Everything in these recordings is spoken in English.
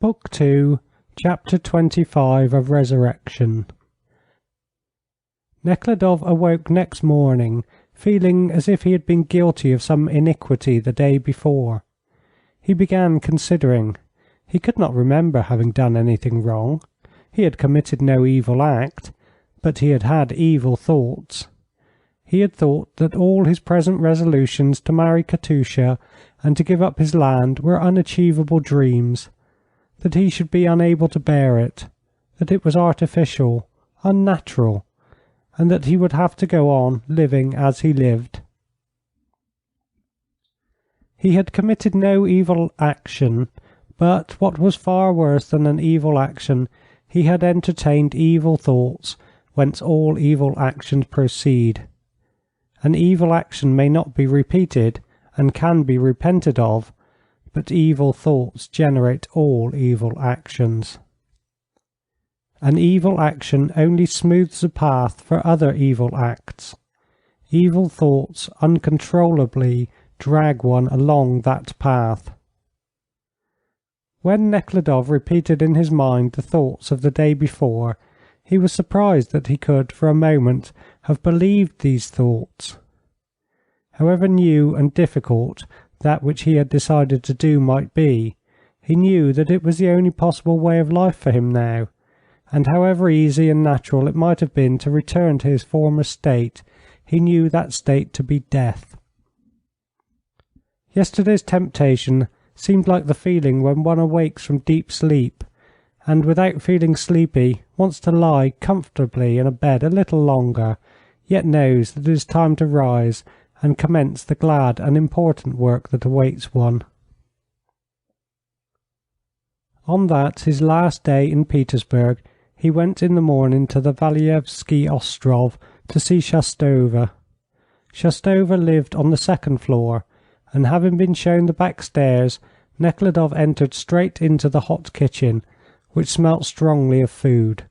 Book 2, Chapter 25 of Resurrection. Nekhludoff awoke next morning feeling as if he had been guilty of some iniquity the day before. He began considering. He could not remember having done anything wrong. He had committed no evil act, but he had had evil thoughts. He had thought that all his present resolutions to marry Katusha and to give up his land were unachievable dreams, that he should be unable to bear it, that it was artificial, unnatural, and that he would have to go on living as he lived. He had committed no evil action, but what was far worse than an evil action, he had entertained evil thoughts, whence all evil actions proceed. An evil action may not be repeated, and can be repented of, but evil thoughts generate all evil actions. An evil action only smooths the path for other evil acts. Evil thoughts uncontrollably drag one along that path. When Nekhludoff repeated in his mind the thoughts of the day before, he was surprised that he could, for a moment, have believed these thoughts. However new and difficult that which he had decided to do might be, he knew that it was the only possible way of life for him now, and however easy and natural it might have been to return to his former state, he knew that state to be death. Yesterday's temptation seemed like the feeling when one awakes from deep sleep, and without feeling sleepy wants to lie comfortably in a bed a little longer, yet knows that it is time to rise and commence the glad and important work that awaits one. On that, his last day in Petersburg, he went in the morning to the Valyevsky Ostrov to see Shastova. Shastova lived on the second floor, and having been shown the back stairs, Nekhludoff entered straight into the hot kitchen, which smelt strongly of food.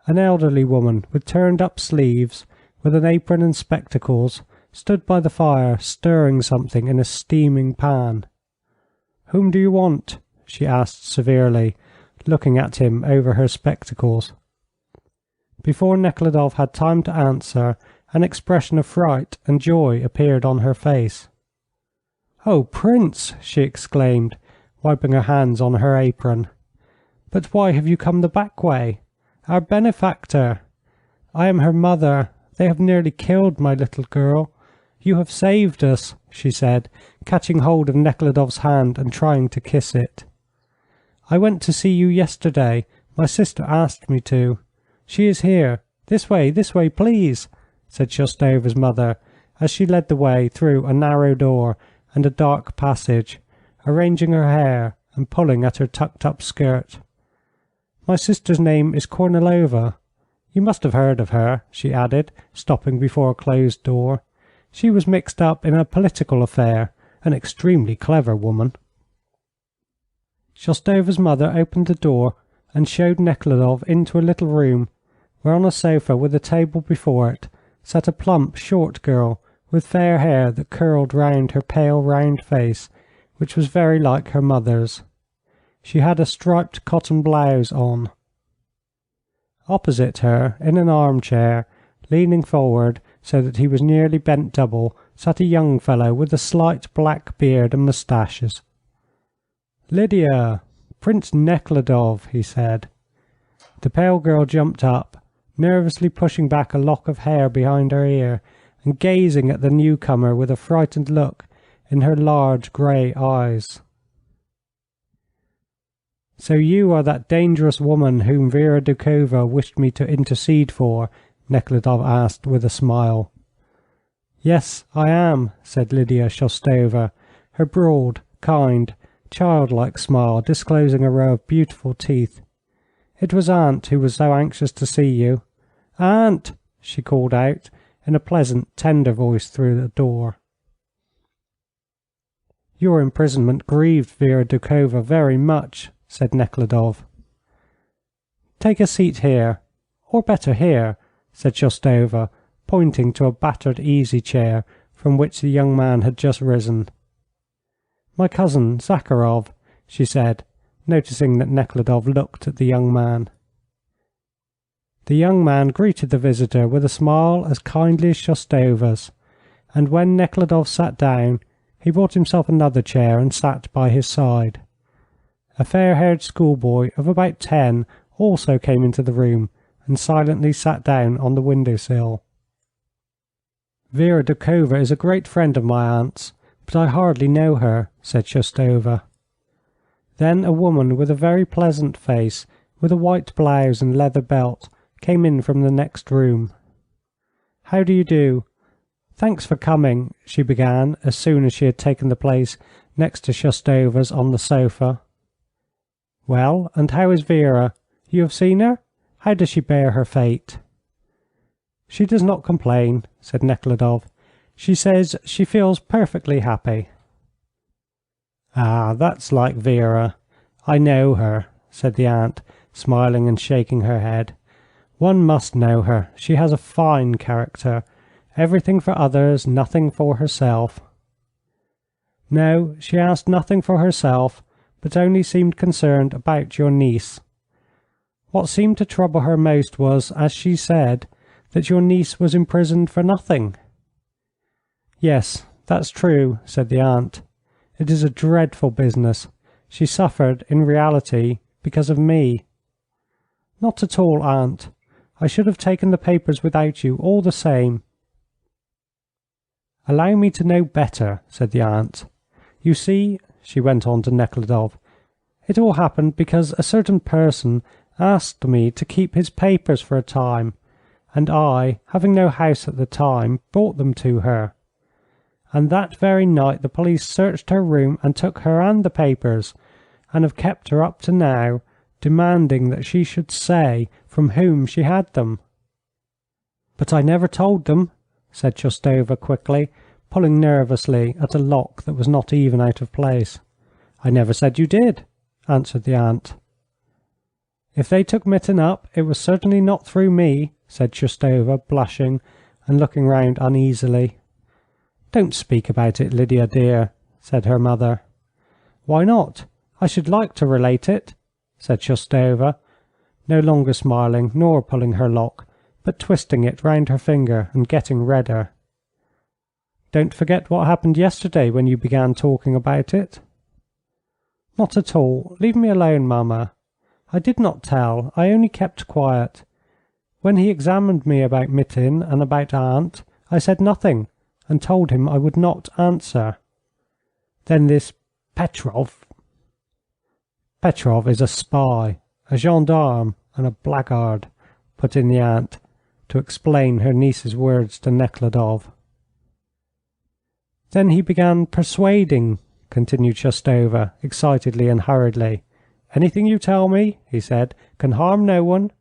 An elderly woman with turned-up sleeves, with an apron and spectacles, stood by the fire stirring something in a steaming pan. "Whom do you want?" she asked severely, looking at him over her spectacles. Before Nekhludoff had time to answer, an expression of fright and joy appeared on her face. "Oh, Prince!" she exclaimed, wiping her hands on her apron. "But why have you come the back way? Our benefactor! I am her mother. They have nearly killed my little girl. You have saved us," she said, catching hold of Nekhludoff's hand and trying to kiss it. "I went to see you yesterday. My sister asked me to. She is here. This way, please," said Shostova's mother, as she led the way through a narrow door and a dark passage, arranging her hair and pulling at her tucked-up skirt. "My sister's name is Kornilova. You must have heard of her," she added, stopping before a closed door. "She was mixed up in a political affair, an extremely clever woman." Shostova's mother opened the door and showed Nekhludoff into a little room, where on a sofa with a table before it sat a plump, short girl with fair hair that curled round her pale, round face, which was very like her mother's. She had a striped cotton blouse on. Opposite her, in an armchair, leaning forward so that he was nearly bent double, sat a young fellow with a slight black beard and moustaches. "Lydia, Prince Nekhludoff," he said. The pale girl jumped up, nervously pushing back a lock of hair behind her ear, and gazing at the newcomer with a frightened look in her large grey eyes. "So you are that dangerous woman whom Vera Doukhova wished me to intercede for?" Nekhludoff asked with a smile. "Yes, I am," said Lydia Shostova, her broad, kind, childlike smile disclosing a row of beautiful teeth. "It was Aunt who was so anxious to see you. Aunt!" she called out in a pleasant, tender voice through the door. "Your imprisonment grieved Vera Doukhova very much," said Nekhludoff. "Take a seat here, or better here," said Shostova, pointing to a battered easy-chair from which the young man had just risen. "My cousin Zakharov," she said, noticing that Nekhludoff looked at the young man. The young man greeted the visitor with a smile as kindly as Shostova's, and when Nekhludoff sat down, he brought himself another chair and sat by his side. A fair-haired schoolboy of about 10 also came into the room and silently sat down on the window-sill. "Vera Doukhova is a great friend of my aunt's, but I hardly know her," said Shostova. Then a woman with a very pleasant face, with a white blouse and leather belt, came in from the next room. "How do you do? Thanks for coming," she began, as soon as she had taken the place next to Shostova's on the sofa. "Well, and how is Vera? You have seen her? How does she bear her fate?" "She does not complain," said Nekhludoff. "She says she feels perfectly happy." "Ah, that's like Vera. I know her," said the aunt, smiling and shaking her head. "One must know her. She has a fine character. Everything for others, nothing for herself." "No, she asked nothing for herself, but only seemed concerned about your niece. What seemed to trouble her most was, as she said, that your niece was imprisoned for nothing." "Yes, that's true," said the aunt. "It is a dreadful business. She suffered, in reality, because of me." "Not at all, aunt. I should have taken the papers without you, all the same." "Allow me to know better," said the aunt. "You see," she went on to Nekhludoff, "it all happened because a certain person asked me to keep his papers for a time, and I, having no house at the time, brought them to her. And that very night the police searched her room and took her and the papers, and have kept her up to now, demanding that she should say from whom she had them." "But I never told them," said Shostova quickly, pulling nervously at a lock that was not even out of place. "I never said you did," answered the aunt. "If they took Mitin up, it was certainly not through me," said Shostova, blushing and looking round uneasily. "Don't speak about it, Lydia dear," said her mother. "Why not? I should like to relate it," said Shostova, no longer smiling nor pulling her lock, but twisting it round her finger and getting redder. "Don't forget what happened yesterday when you began talking about it." "Not at all. Leave me alone, mamma. I did not tell. I only kept quiet. When he examined me about Mitin and about aunt, I said nothing, and told him I would not answer. Then this Petrov—" "Petrov is a spy, a gendarme, and a blackguard," put in the aunt, to explain her niece's words to Nekhludoff. "Then he began persuading," continued Shostova, excitedly and hurriedly. "Anything you tell me," he said, "can harm no one.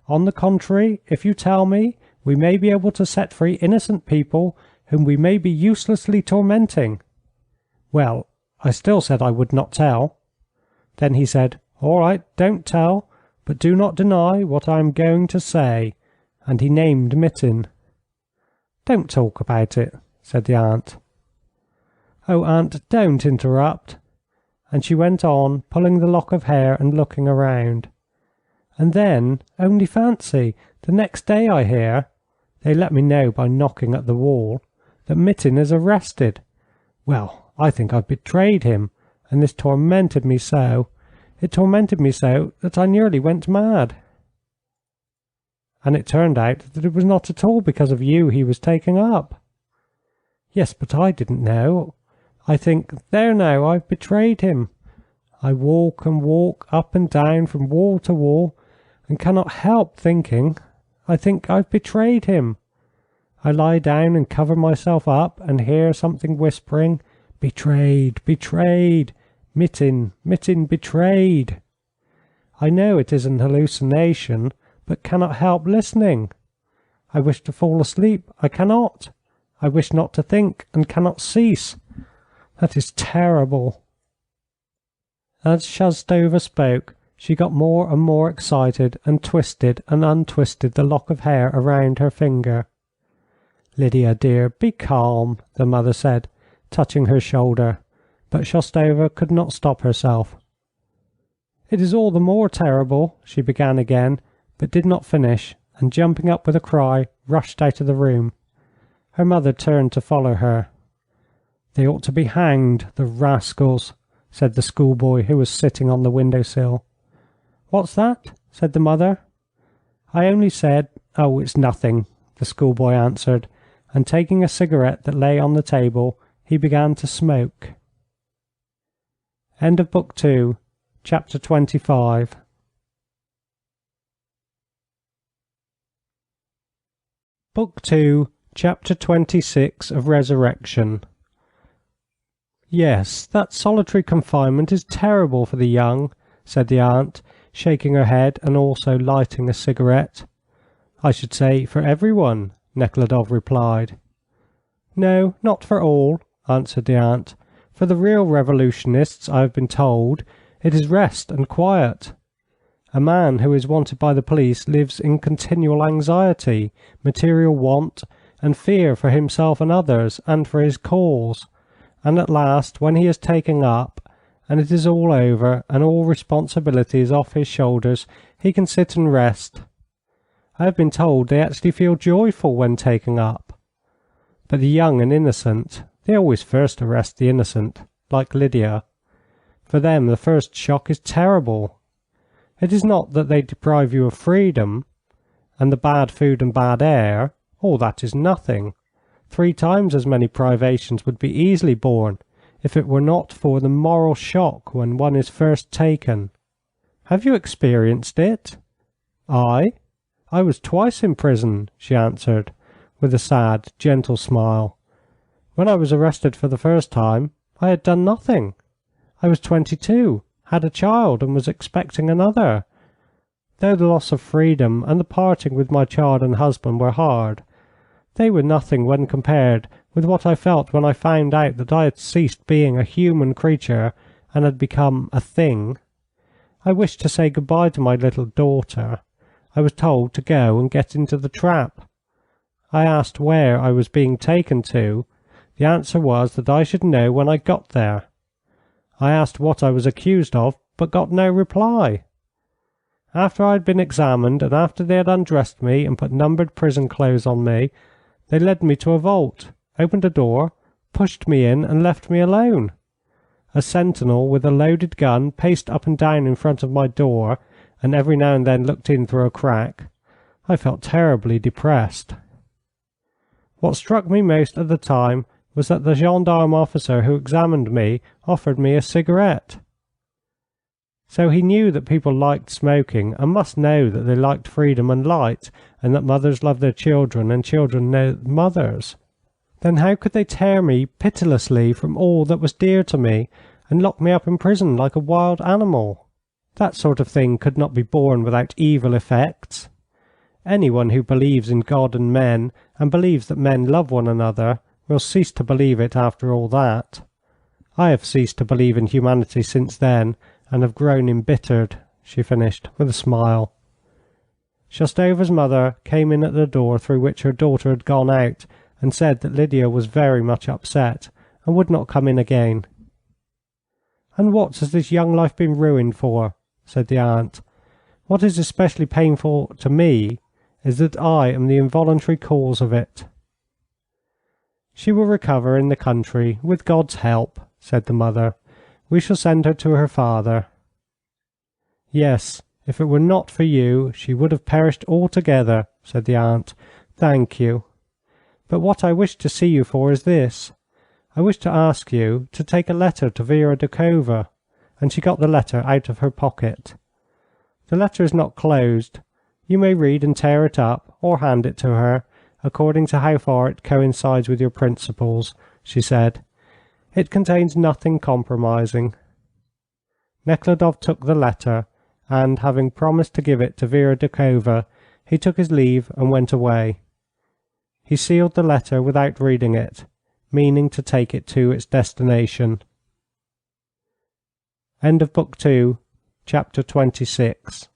On the contrary, if you tell me, we may be able to set free innocent people whom we may be uselessly tormenting." Well, I still said I would not tell. Then he said, "All right, don't tell, but do not deny what I am going to say," and he named Mitin. "Don't talk about it," said the aunt. "Oh, aunt, don't interrupt." And she went on, pulling the lock of hair and looking around. "And then, only fancy, the next day I hear, they let me know by knocking at the wall, that Mitin is arrested. Well, I think I've betrayed him, and this tormented me so, that I nearly went mad." "And it turned out that it was not at all because of you he was taking up." "Yes, but I didn't know. I think, there now, I've betrayed him. I walk and walk up and down from wall to wall, and cannot help thinking, I think I've betrayed him. I lie down and cover myself up and hear something whispering, 'Betrayed, betrayed, Mitin, Mitin betrayed.' I know it is an hallucination, but cannot help listening. I wish to fall asleep, I cannot. I wish not to think, and cannot cease. That is terrible." As Shoustova spoke, she got more and more excited, and twisted and untwisted the lock of hair around her finger. "Lydia, dear, be calm," the mother said, touching her shoulder, but Shoustova could not stop herself. "It is all the more terrible," she began again, but did not finish, and jumping up with a cry, rushed out of the room. Her mother turned to follow her. "They ought to be hanged, the rascals," said the schoolboy who was sitting on the window-sill. "What's that?" said the mother. "I only said—" "Oh, it's nothing," the schoolboy answered, and taking a cigarette that lay on the table, he began to smoke. End of Book 2, Chapter 25. Book 2, Chapter 26 of Resurrection. "Yes, that solitary confinement is terrible for the young," said the aunt, shaking her head and also lighting a cigarette. "I should say for everyone," Nekhludoff replied. "No, not for all," answered the aunt. "For the real revolutionists, I have been told, it is rest and quiet. A man who is wanted by the police lives in continual anxiety, material want, and fear for himself and others, and for his cause. And at last, when he is taken up, and it is all over, and all responsibility is off his shoulders, he can sit and rest. I have been told they actually feel joyful when taken up. But the young and innocent, they always first arrest the innocent, like Lydia. For them the first shock is terrible. It is not that they deprive you of freedom, and the bad food and bad air, all that is nothing. 3 times as many privations would be easily borne if it were not for the moral shock when one is first taken. Have you experienced it?" "I was twice in prison," she answered, with a sad, gentle smile. "When I was arrested for the first time, I had done nothing. I was 22, had a child, and was expecting another. Though the loss of freedom and the parting with my child and husband were hard, they were nothing when compared with what I felt when I found out that I had ceased being a human creature and had become a thing. I wished to say goodbye to my little daughter. I was told to go and get into the trap. I asked where I was being taken to. The answer was that I should know when I got there. I asked what I was accused of, but got no reply. After I had been examined, and after they had undressed me and put numbered prison clothes on me, they led me to a vault, opened a door, pushed me in, and left me alone. A sentinel with a loaded gun paced up and down in front of my door, and every now and then looked in through a crack. I felt terribly depressed. What struck me most at the time was that the gendarme officer who examined me offered me a cigarette. So he knew that people liked smoking, and must know that they liked freedom and light, and that mothers love their children and children know mothers. Then how could they tear me pitilessly from all that was dear to me, and lock me up in prison like a wild animal? That sort of thing could not be borne without evil effects. Anyone who believes in God and men, and believes that men love one another, will cease to believe it after all that. I have ceased to believe in humanity since then, and have grown embittered," she finished with a smile. Shostova's mother came in at the door through which her daughter had gone out, and said that Lydia was very much upset, and would not come in again. "And what has this young life been ruined for?" said the aunt. "What is especially painful to me is that I am the involuntary cause of it." "She will recover in the country, with God's help," said the mother. "We shall send her to her father." "Yes, if it were not for you, she would have perished altogether," said the aunt. "Thank you. But what I wish to see you for is this. I wish to ask you to take a letter to Vera Doukhova," and she got the letter out of her pocket. "The letter is not closed. You may read and tear it up, or hand it to her, according to how far it coincides with your principles," she said. "It contains nothing compromising." Nekhludoff took the letter, and, having promised to give it to Vera Doukhova, he took his leave and went away. He sealed the letter without reading it, meaning to take it to its destination. End of Book 2, Chapter 26.